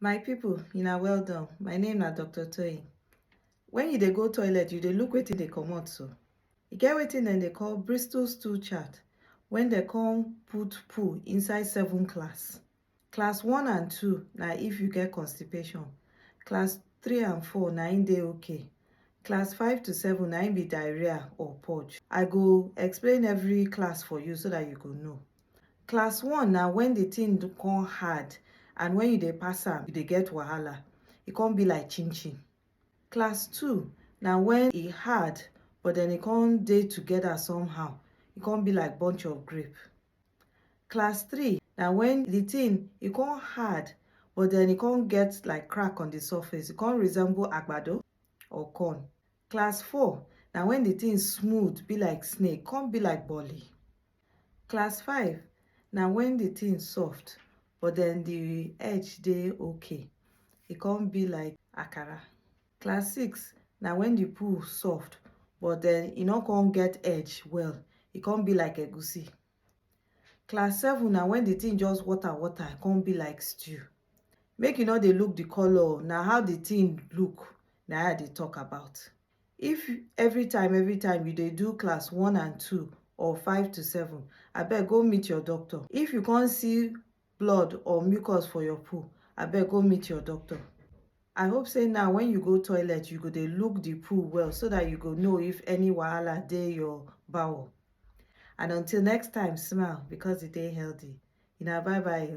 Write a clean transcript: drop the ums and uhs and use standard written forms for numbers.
My people, una well done. My name na Dr. Toyin. When you dey go toilet, you dey look wetin dey comot so. E get wetin dem dey call Bristol stool chart, when dem come put poo inside 7 class. Class 1 and 2 na if you get constipation. Class 3 and 4 na im dey okay. Class 5 to 7 na im be diarrhea or purge. I go explain every class for you so that you go know. Class 1 na when the thing come hard, and when you dey pass am, you dey get wahala. E come be like chin-chin. Class 2 na when e hard, but then e come dey together somehow. E come be like bunch of grape. Class 3 na when the thing e come hard, but then e come get like crack on the surface. E come resemble agbado or corn. Class 4 na when the thing smooth, be like snake, come be like boli. Class 5 na when the thing soft, but then the edge dey okay. E come be like akara. Class 6 na when the poo soft, but then e no come get edge well. E come be like egusi. Class 7 na when the thing just water, come be like stew. Make you no dey look the color, na how the thing look, na I dey talk about. If every time you dey do class 1 and 2 or 5 to 7, abeg go meet your doctor. If you can't see blood or mucus for your poo, abeg go meet your doctor. I hope say now when you go toilet, you go dey look the poo well, so that you go know if any wahala dey your bowel. And until next time, smile because e dey healthy. Una bye bye.